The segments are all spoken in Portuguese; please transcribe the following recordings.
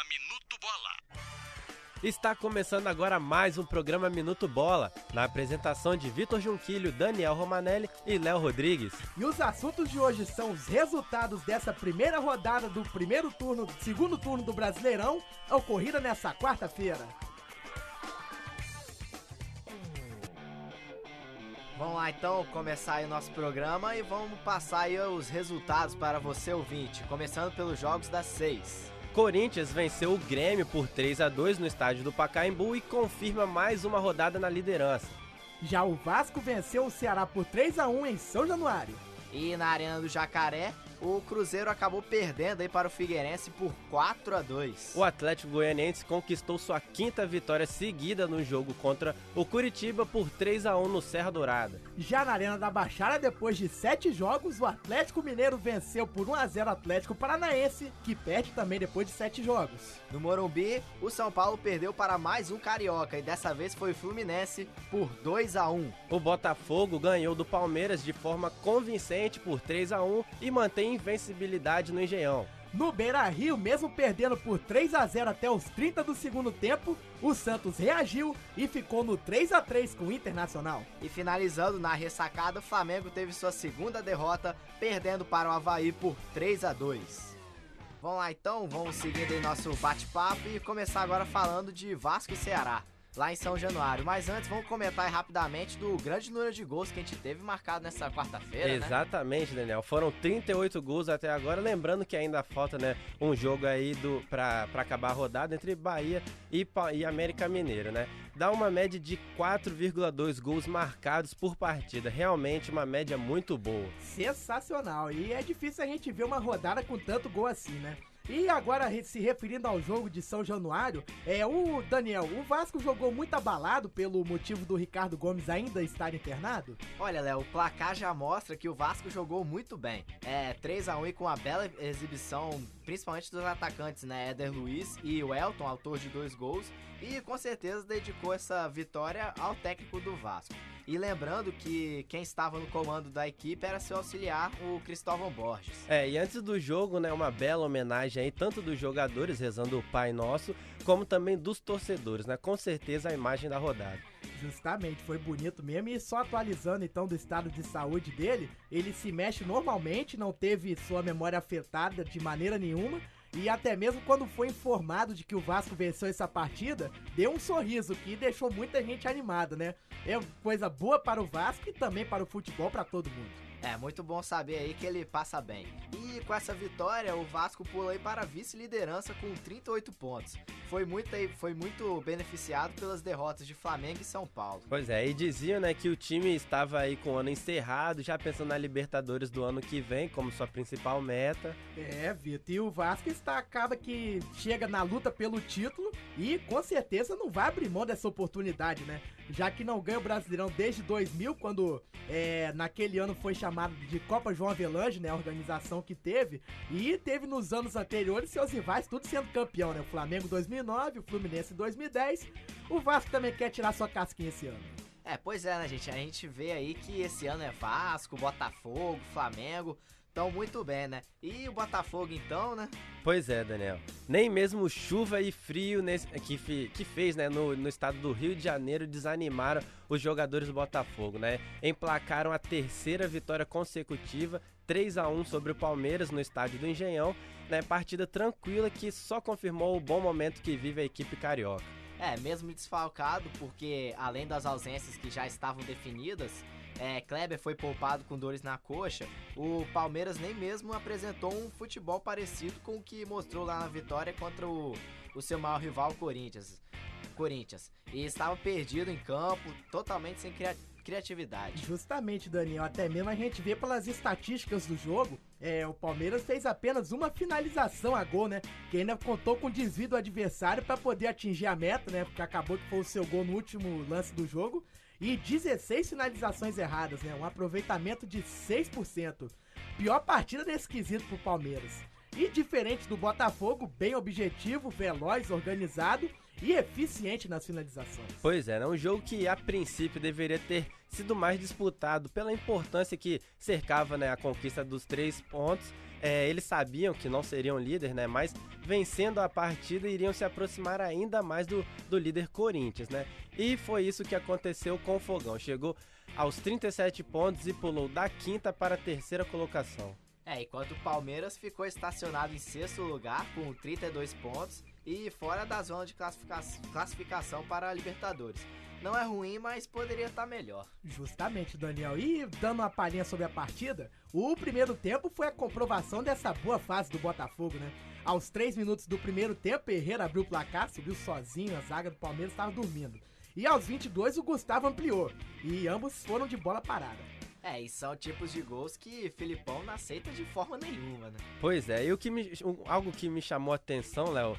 Minuto Bola. Está começando agora mais um programa Minuto Bola, na apresentação de Vitor Junquilho, Daniel Romanelli e Léo Rodrigues. E os assuntos de hoje são os resultados dessa primeira rodada do segundo turno do Brasileirão, ocorrida nessa quarta-feira. Vamos lá então começar aí o nosso programa e vamos passar aí os resultados para você ouvinte, começando pelos jogos das 6. Corinthians venceu o Grêmio por 3-2 no estádio do Pacaembu e confirma mais uma rodada na liderança. Já o Vasco venceu o Ceará por 3-1 em São Januário. E na Arena do Jacaré, o Cruzeiro acabou perdendo aí para o Figueirense por 4-2. O Atlético Goianiense conquistou sua quinta vitória seguida no jogo contra o Curitiba por 3-1 no Serra Dourada. Já na Arena da Baixada, depois de 7 jogos, o Atlético Mineiro venceu por 1-0 o Atlético Paranaense, que perde também depois de 7 jogos. No Morumbi, o São Paulo perdeu para mais um carioca e dessa vez foi o Fluminense por 2-1. O Botafogo ganhou do Palmeiras de forma convincente por 3-1 e mantém invencibilidade no Engenhão. No Beira-Rio, mesmo perdendo por 3-0 até os 30 do segundo tempo, o Santos reagiu e ficou no 3-3 com o Internacional. E finalizando na ressacada, o Flamengo teve sua segunda derrota, perdendo para o Avaí por 3-2. Vamos lá então, vamos seguindo aí nosso bate-papo e começar agora falando de Vasco e Ceará, lá em São Januário. Mas antes, vamos comentar aí rapidamente do grande número de gols que a gente teve marcado nessa quarta-feira, né? Exatamente, Daniel. Foram 38 gols até agora. Lembrando que ainda falta, né, um jogo aí pra acabar a rodada entre Bahia e América Mineiro, né? Dá uma média de 4,2 gols marcados por partida. Realmente uma média muito boa. Sensacional. E é difícil a gente ver uma rodada com tanto gol assim, né? E agora, se referindo ao jogo de São Januário, o Vasco jogou muito abalado pelo motivo do Ricardo Gomes ainda estar internado? Olha, Léo, o placar já mostra que o Vasco jogou muito bem. 3-1 e com uma bela exibição, principalmente dos atacantes, né? Éder Luiz e o Elton, autor de 2 gols, e com certeza dedicou essa vitória ao técnico do Vasco. E lembrando que quem estava no comando da equipe era seu auxiliar, o Cristóvão Borges. E antes do jogo, né, uma bela homenagem aí, tanto dos jogadores rezando o Pai Nosso, como também dos torcedores, né? Com certeza a imagem da rodada. Justamente, foi bonito mesmo. E só atualizando então do estado de saúde dele, ele se mexe normalmente, não teve sua memória afetada de maneira nenhuma. E até mesmo quando foi informado de que o Vasco venceu essa partida, deu um sorriso que deixou muita gente animada, né? É coisa boa para o Vasco e também para o futebol, para todo mundo. É muito bom saber aí que ele passa bem. E com essa vitória, o Vasco pula aí para a vice-liderança com 38 pontos. Foi muito beneficiado pelas derrotas de Flamengo e São Paulo. Pois é, e diziam, né, que o time estava aí com o ano encerrado, já pensando na Libertadores do ano que vem como sua principal meta. Vitor, e o Vasco acaba que chega na luta pelo título e com certeza não vai abrir mão dessa oportunidade, né? Já que não ganha o Brasileirão desde 2000, quando naquele ano foi chamado de Copa João Avelange, né, a organização que teve, e teve nos anos anteriores seus rivais tudo sendo campeão, né, o Flamengo 2009, o Fluminense 2010, o Vasco também quer tirar sua casquinha esse ano. Pois é, né, gente, a gente vê aí que esse ano é Vasco, Botafogo, Flamengo, estão muito bem, né? E o Botafogo então, né? Pois é, Daniel. Nem mesmo chuva e frio que fez, né, no estado do Rio de Janeiro desanimaram os jogadores do Botafogo, né? Emplacaram a terceira vitória consecutiva, 3-1 sobre o Palmeiras no estádio do Engenhão, né? Partida tranquila que só confirmou o bom momento que vive a equipe carioca. Mesmo desfalcado, porque além das ausências que já estavam definidas, Kleber foi poupado com dores na coxa, o Palmeiras nem mesmo apresentou um futebol parecido com o que mostrou lá na vitória contra o seu maior rival, Corinthians. E estava perdido em campo, totalmente sem criatividade. Justamente, Daniel, até mesmo a gente vê pelas estatísticas do jogo, o Palmeiras fez apenas uma finalização a gol, né? Que ainda contou com o desvio do adversário para poder atingir a meta, né? Porque acabou que foi o seu gol no último lance do jogo. E 16 finalizações erradas, né? Um aproveitamento de 6%. Pior partida desse quesito pro Palmeiras. E diferente do Botafogo, bem objetivo, veloz, organizado e eficiente nas finalizações. Pois é, né? Um jogo que a princípio deveria ter sido mais disputado pela importância que cercava, né, a conquista dos 3 pontos. Eles sabiam que não seriam líder, né? Mas vencendo a partida iriam se aproximar ainda mais do líder Corinthians, né? E foi isso que aconteceu com o Fogão. Chegou aos 37 pontos e pulou da 5ª para a 3ª colocação. Enquanto o Palmeiras ficou estacionado em 6º lugar com 32 pontos e fora da zona de classificação para a Libertadores. Não é ruim, mas poderia estar melhor. Justamente, Daniel. E dando uma palhinha sobre a partida, o primeiro tempo foi a comprovação dessa boa fase do Botafogo, né? Aos 3 minutos do primeiro tempo, Herrera abriu o placar, subiu sozinho, a zaga do Palmeiras estava dormindo. E aos 22 o Gustavo ampliou, e ambos foram de bola parada. E são tipos de gols que Filipão não aceita de forma nenhuma, né? Pois é, e algo que me chamou a atenção, Léo,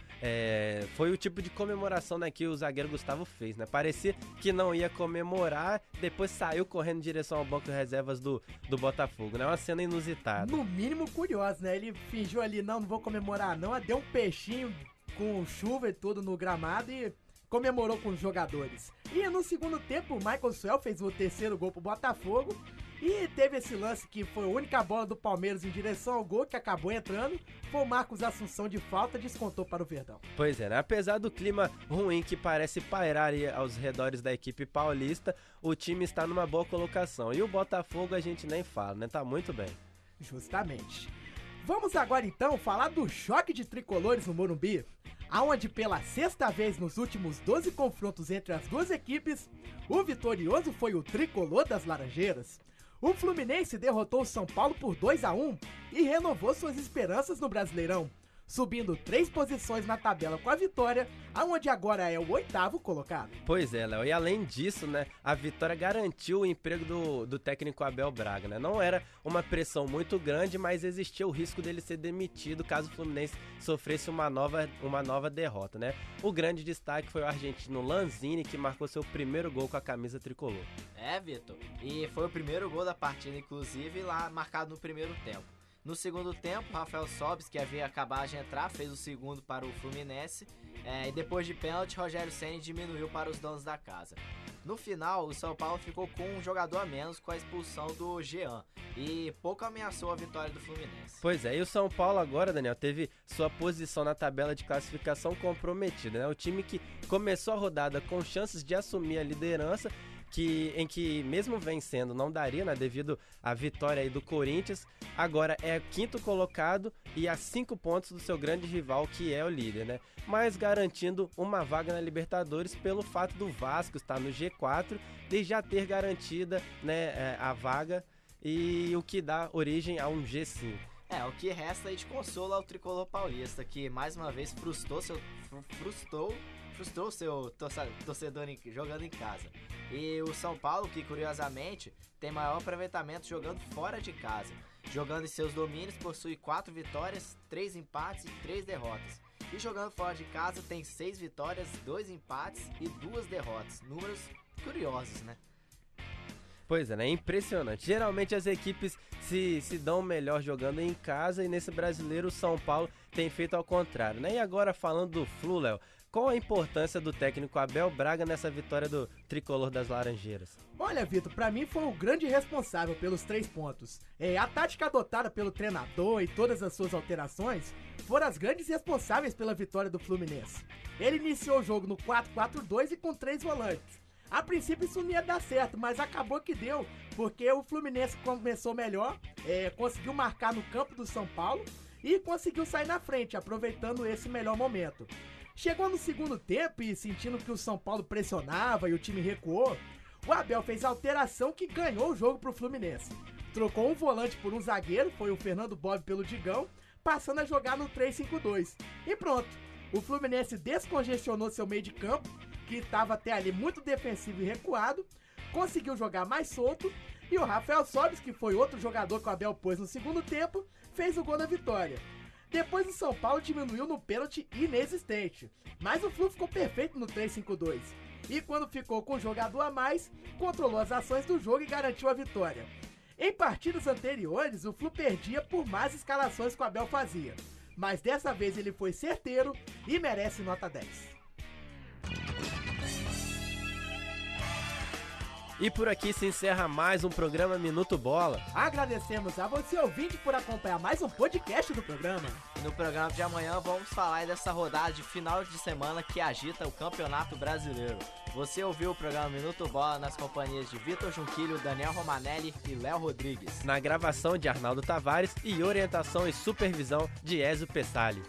foi o tipo de comemoração, né, que o zagueiro Gustavo fez, né? Parecia que não ia comemorar, depois saiu correndo em direção ao banco de reservas do Botafogo, né? Uma cena inusitada. No mínimo curioso, né? Ele fingiu ali, não vou comemorar não, deu um peixinho com chuva e tudo no gramado e comemorou com os jogadores. E no segundo tempo, o Michael Suel fez o 3º gol pro Botafogo. E teve esse lance que foi a única bola do Palmeiras em direção ao gol que acabou entrando. Foi o Marcos Assunção de falta, descontou para o Verdão. Pois é, né? Apesar do clima ruim que parece pairar aos redores da equipe paulista, o time está numa boa colocação. E o Botafogo a gente nem fala, né? Tá muito bem. Justamente. Vamos agora então falar do choque de tricolores no Morumbi, aonde pela 6ª vez nos últimos 12 confrontos entre as duas equipes, o vitorioso foi o tricolor das Laranjeiras. O Fluminense derrotou o São Paulo por 2-1 e renovou suas esperanças no Brasileirão, subindo 3 posições na tabela com a vitória, aonde agora é o 8º colocado. Pois é, Léo, e além disso, né, a vitória garantiu o emprego do técnico Abel Braga, né? Não era uma pressão muito grande, mas existia o risco dele ser demitido caso o Fluminense sofresse uma nova derrota, né? O grande destaque foi o argentino Lanzini, que marcou seu primeiro gol com a camisa tricolor. Vitor, e foi o primeiro gol da partida, inclusive, lá marcado no primeiro tempo. No segundo tempo, Rafael Sobis, que havia acabado de entrar, fez o segundo para o Fluminense. E depois de pênalti, Rogério Ceni diminuiu para os donos da casa. No final, o São Paulo ficou com um jogador a menos com a expulsão do Jean e pouco ameaçou a vitória do Fluminense. Pois é, e o São Paulo agora, Daniel, teve sua posição na tabela de classificação comprometida, né? O time que começou a rodada com chances de assumir a liderança, em que mesmo vencendo não daria, né, devido à vitória aí do Corinthians, agora é 5º colocado e a 5 pontos do seu grande rival, que é o líder, né? Mas garantindo uma vaga na Libertadores pelo fato do Vasco estar no G4 e já ter garantida, né, a vaga, e o que dá origem a um G5. O que resta aí de consolo ao tricolor paulista, que mais uma vez frustrou seu torcedor jogando em casa. E o São Paulo, que curiosamente tem maior aproveitamento jogando fora de casa. Jogando em seus domínios, possui 4 vitórias, 3 empates e 3 derrotas. E jogando fora de casa tem 6 vitórias, 2 empates e 2 derrotas. Números curiosos, né? Pois é, né? Impressionante. Geralmente as equipes se dão melhor jogando em casa, e nesse brasileiro o São Paulo tem feito ao contrário, né? E agora falando do Flu, Léo, qual a importância do técnico Abel Braga nessa vitória do tricolor das Laranjeiras? Olha, Vitor, pra mim foi o grande responsável pelos 3 pontos. A tática adotada pelo treinador e todas as suas alterações foram as grandes responsáveis pela vitória do Fluminense. Ele iniciou o jogo no 4-4-2 e com 3 volantes. A princípio isso não ia dar certo, mas acabou que deu, porque o Fluminense começou melhor, conseguiu marcar no campo do São Paulo e conseguiu sair na frente, aproveitando esse melhor momento. Chegou no segundo tempo e sentindo que o São Paulo pressionava e o time recuou, o Abel fez a alteração que ganhou o jogo pro Fluminense. Trocou um volante por um zagueiro, foi o Fernando Bob pelo Digão, passando a jogar no 3-5-2. E pronto, o Fluminense descongestionou seu meio de campo, que estava até ali muito defensivo e recuado, conseguiu jogar mais solto, e o Rafael Sobis, que foi outro jogador que o Abel pôs no segundo tempo, fez o gol da vitória. Depois o São Paulo diminuiu no pênalti inexistente, mas o Flu ficou perfeito no 3-5-2. E quando ficou com o jogador a mais, controlou as ações do jogo e garantiu a vitória. Em partidas anteriores, o Flu perdia por más escalações que o Abel fazia. mas dessa vez ele foi certeiro e merece nota 10. E por aqui se encerra mais um programa Minuto Bola. Agradecemos a você, ouvinte, por acompanhar mais um podcast do programa. No programa de amanhã vamos falar dessa rodada de final de semana que agita o Campeonato Brasileiro. Você ouviu o programa Minuto Bola nas companhias de Vitor Junquilho, Daniel Romanelli e Léo Rodrigues. Na gravação de Arnaldo Tavares e orientação e supervisão de Ezio Pessali.